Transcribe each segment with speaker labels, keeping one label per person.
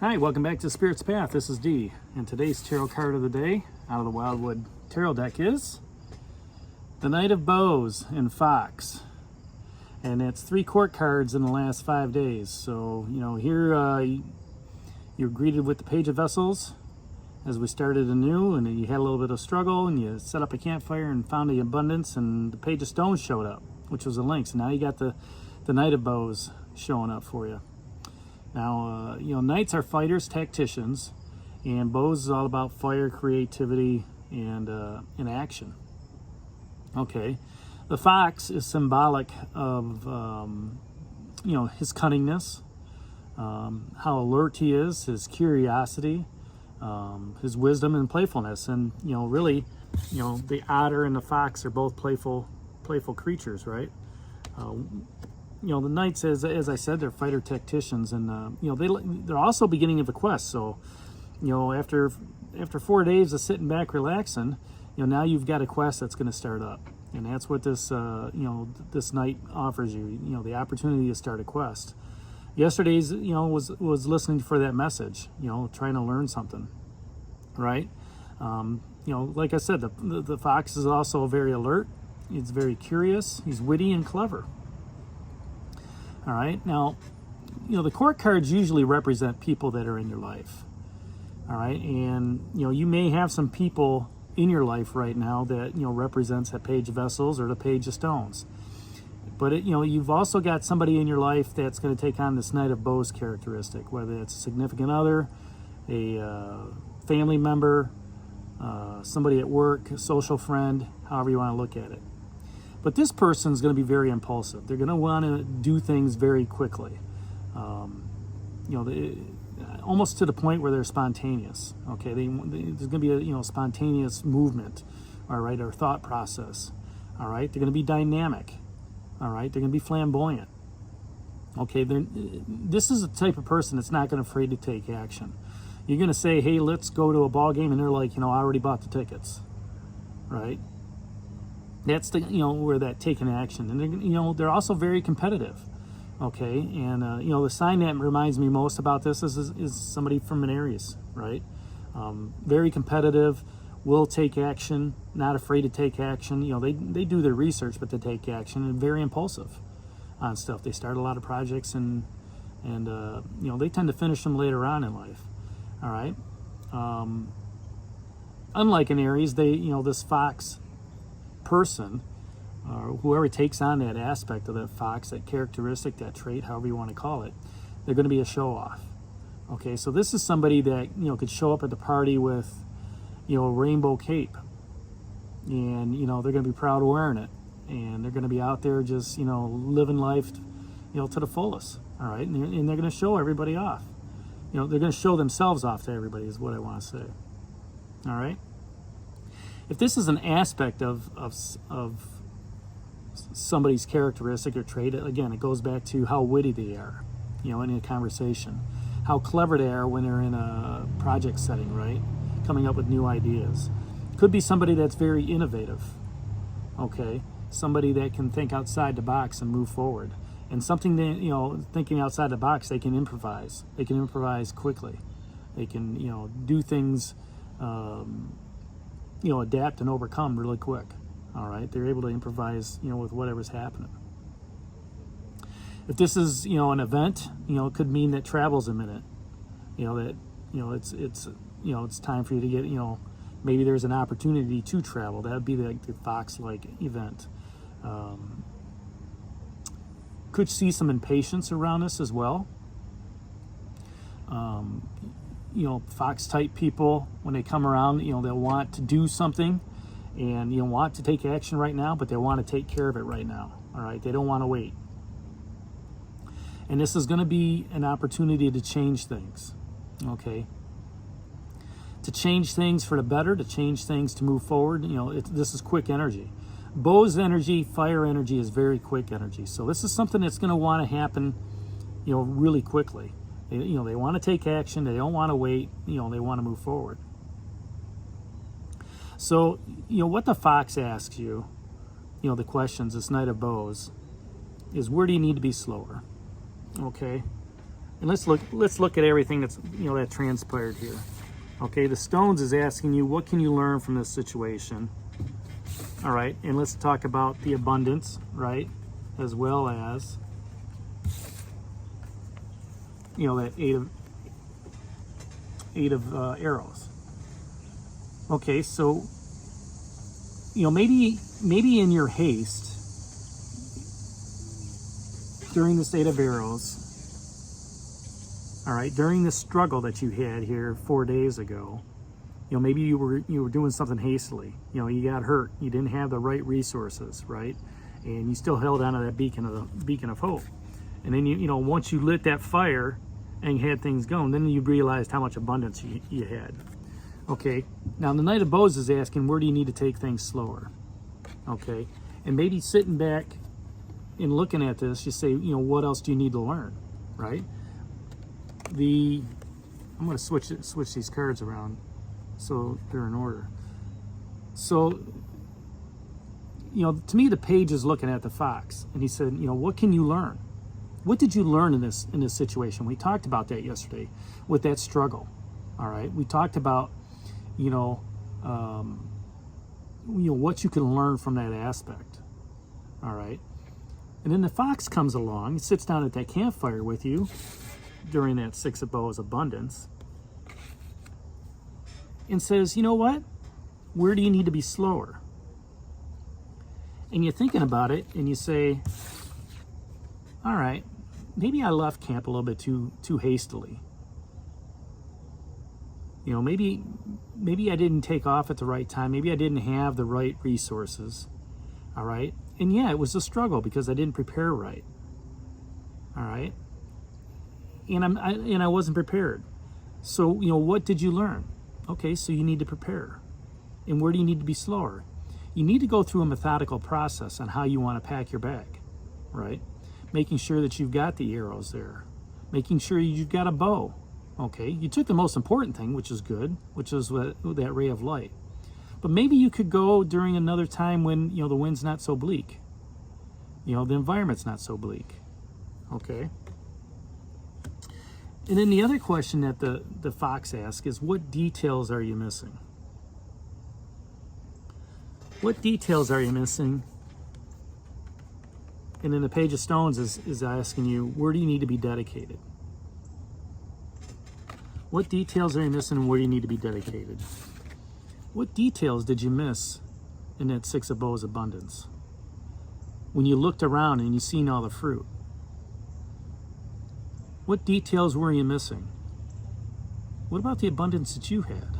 Speaker 1: Hi, welcome back to Spirit's Path. This is Dee, and today's tarot card of the day out of the Wildwood Tarot deck is the Knight of Bows in Fox. And it's 3 court cards in the last 5 days. So, here you're greeted with the Page of Vessels as we started anew, and you had a little bit of struggle, and you set up a campfire and found the abundance, and the Page of Stones showed up, which was the links. And now you got the Knight of Bows showing up for you. Now, knights are fighters, tacticians, and bows is all about fire, creativity, and action. Okay, the fox is symbolic of, his cunningness, how alert he is, his curiosity, his wisdom and playfulness. And, really, the otter and the fox are both playful creatures, right? The knights, as I said, they're fighter tacticians, and they're also beginning of a quest. So, after 4 days of sitting back relaxing, now you've got a quest that's going to start up, and that's what this this knight offers you. The opportunity to start a quest. Yesterday's was listening for that message. Trying to learn something, right? Like I said, the fox is also very alert. He's very curious. He's witty and clever. All right, now, the court cards usually represent people that are in your life. All right, and, you may have some people in your life right now that, represents that Page of Vessels or the Page of Stones. But, you've also got somebody in your life that's going to take on this Knight of Bows characteristic, whether it's a significant other, a family member, somebody at work, a social friend, however you want to look at it. But this person's going to be very impulsive. They're going to want to do things very quickly. Almost to the point where they're spontaneous. Okay, there's going to be a spontaneous movement, all right, or thought process. All right, they're going to be dynamic. All right, they're going to be flamboyant. Okay, this is the type of person that's not going to be afraid to take action. You're going to say, hey, let's go to a ball game, and they're like, I already bought the tickets, right? That's where that taking action, and they're also very competitive, okay. And the sign that reminds me most about this is somebody from an Aries, right? Very competitive, will take action, not afraid to take action. They do their research, but they take action, and very impulsive on stuff. They start a lot of projects, and they tend to finish them later on in life. All right. Unlike an Aries, this fox person, or whoever takes on that aspect of that fox, that characteristic, that trait, however you want to call it, they're going to be a show-off. Okay, so this is somebody that could show up at the party with a rainbow cape, and they're going to be proud of wearing it, and they're going to be out there just living life to the fullest. All right, and they're going to show everybody off. They're going to show themselves off to everybody, is what I want to say. All right. If this is an aspect of somebody's characteristic or trait, again, it goes back to how witty they are, in a conversation, how clever they are when they're in a project setting, right? Coming up with new ideas. Could be somebody that's very innovative, okay? Somebody that can think outside the box and move forward. And something that, thinking outside the box, they can improvise. They can improvise quickly. They can, do things, adapt and overcome really quick. All right, they're able to improvise, with whatever's happening. If this is, an event, it could mean that travel's imminent. That, it's time for you to get, maybe there's an opportunity to travel. That would be the fox-like event. Could see some impatience around this as well. Fox-type people, when they come around, they'll want to do something and, want to take action right now, but they want to take care of it right now, all right? They don't want to wait. And this is going to be an opportunity to change things, okay? To change things for the better, to change things to move forward. This is quick energy. Bow's energy, fire energy is very quick energy. So this is something that's going to want to happen, really quickly. They want to take action. They don't want to wait. They want to move forward. So, what the fox asks you, the questions, this Knight of Bows, is where do you need to be slower? Okay. And let's look at everything that's, you know, that transpired here. Okay, the Stones is asking you, what can you learn from this situation? All right, and let's talk about the abundance, right? As well as, you know, that eight of arrows. Okay, so, you know, maybe in your haste during this 8 of arrows, all right, during the struggle that you had here 4 days ago, you know, maybe you were doing something hastily. You know, you got hurt. You didn't have the right resources, right? And you still held on to that beacon of hope. And then you know, once you lit that fire and you had things going, then you realized how much abundance you had. Okay. Now the Knight of Bows is asking, where do you need to take things slower? Okay. And maybe sitting back and looking at this, you say, you know, what else do you need to learn, right? I'm going to switch these cards around so they're in order. So, you know, to me, the Page is looking at the Fox, and he said, you know, what can you learn? What did you learn in this situation? We talked about that yesterday with that struggle. All right, we talked about, you know, what you can learn from that aspect. All right, and then the Fox comes along, he sits down at that campfire with you during that 6 of Bows abundance, and says, you know what? Where do you need to be slower? And you're thinking about it, and you say, all right, maybe I left camp a little bit too hastily. You know, maybe I didn't take off at the right time. Maybe I didn't have the right resources. All right, and yeah, it was a struggle because I didn't prepare right. All right, and I wasn't prepared. So, you know, what did you learn? Okay, so you need to prepare. And where do you need to be slower? You need to go through a methodical process on how you want to pack your bag, right? Making sure that you've got the arrows there. Making sure you've got a bow. Okay, you took the most important thing, which is good, which is that ray of light. But maybe you could go during another time when, you know, the wind's not so bleak. You know, the environment's not so bleak. Okay. And then the other question that the Fox asks is, what details are you missing? What details are you missing? And then the Page of Stones is asking you, where do you need to be dedicated? What details are you missing and where do you need to be dedicated? What details did you miss in that 6 of Bows abundance? When you looked around and you seen all the fruit. What details were you missing? What about the abundance that you had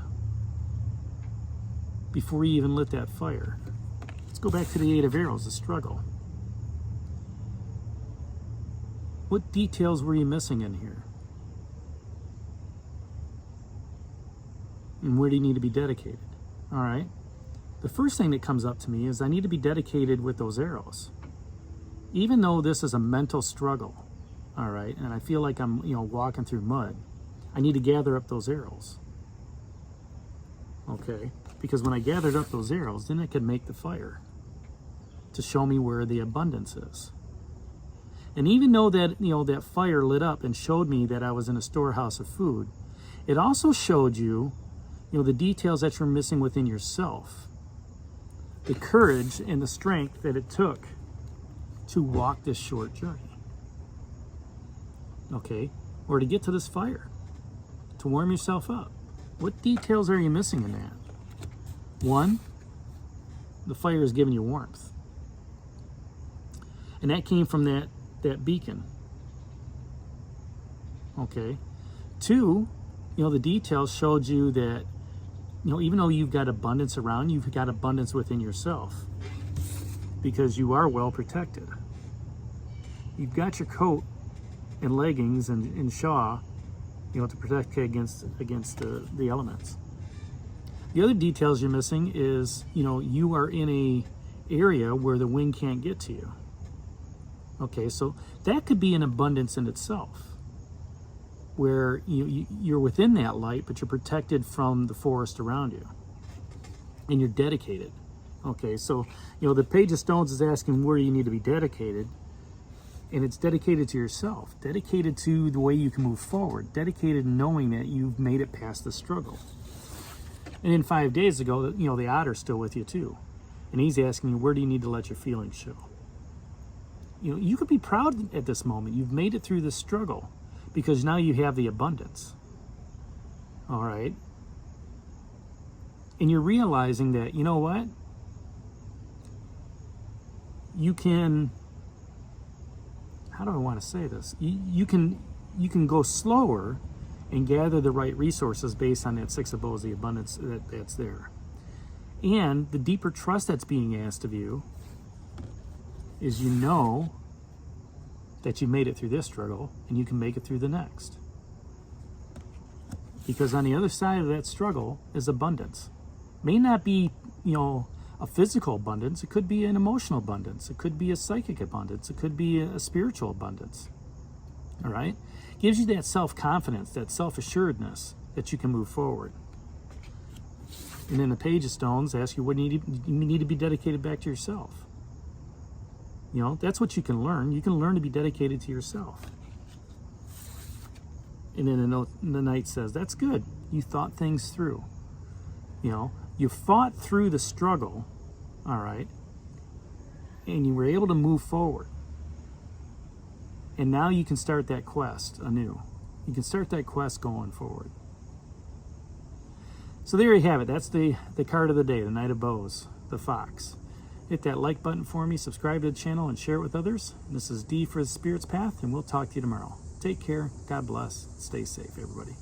Speaker 1: before you even lit that fire? Let's go back to the 8 of arrows, the struggle. What details were you missing in here? And where do you need to be dedicated? All right. The first thing that comes up to me is I need to be dedicated with those arrows. Even though this is a mental struggle, all right, and I feel like I'm, you know, walking through mud, I need to gather up those arrows. Okay? Because when I gathered up those arrows, then I could make the fire to show me where the abundance is. And even though that, you know, that fire lit up and showed me that I was in a storehouse of food, it also showed you, you know, the details that you're missing within yourself. The courage and the strength that it took to walk this short journey. Okay? Or to get to this fire. To warm yourself up. What details are you missing in that? One, the fire is giving you warmth. And that came from that beacon. Okay? Two, you know, the details showed you that, you know, even though you've got abundance around, you've got abundance within yourself. Because you are well protected. You've got your coat and leggings and shawl, you know, to protect you against the elements. The other details you're missing is, you know, you are in a area where the wind can't get to you. Okay, so that could be an abundance in itself, where you're within that light, but you're protected from the forest around you, and you're dedicated. Okay, so, you know, the Page of Stones is asking where you need to be dedicated. And it's dedicated to yourself, dedicated to the way you can move forward, dedicated knowing that you've made it past the struggle. And then 5 days ago, you know, the Otter's still with you too. And he's asking you, where do you need to let your feelings show? You know, you could be proud at this moment. You've made it through this struggle because now you have the abundance. All right. And you're realizing that, you know what? You can, how do I want to say this? You can go slower and gather the right resources based on that Six of Bows, the abundance that's there. And the deeper trust that's being asked of you is, you know that you made it through this struggle and you can make it through the next. Because on the other side of that struggle is abundance. May not be, you know, a physical abundance. It could be an emotional abundance. It could be a psychic abundance. It could be a spiritual abundance. All right? Gives you that self-confidence, that self-assuredness that you can move forward. And then the Page of Stones asks you, what you need to be dedicated back to yourself. You know, that's what you can learn. You can learn to be dedicated to yourself. And then the Knight says, that's good. You thought things through. You know, you fought through the struggle, all right, and you were able to move forward. And now you can start that quest anew. You can start that quest going forward. So there you have it. That's the card of the day, the Knight of Bows, the Fox. Hit that like button for me, subscribe to the channel, and share it with others. This is D for the Spirit's Path, and we'll talk to you tomorrow. Take care. God bless. Stay safe, everybody.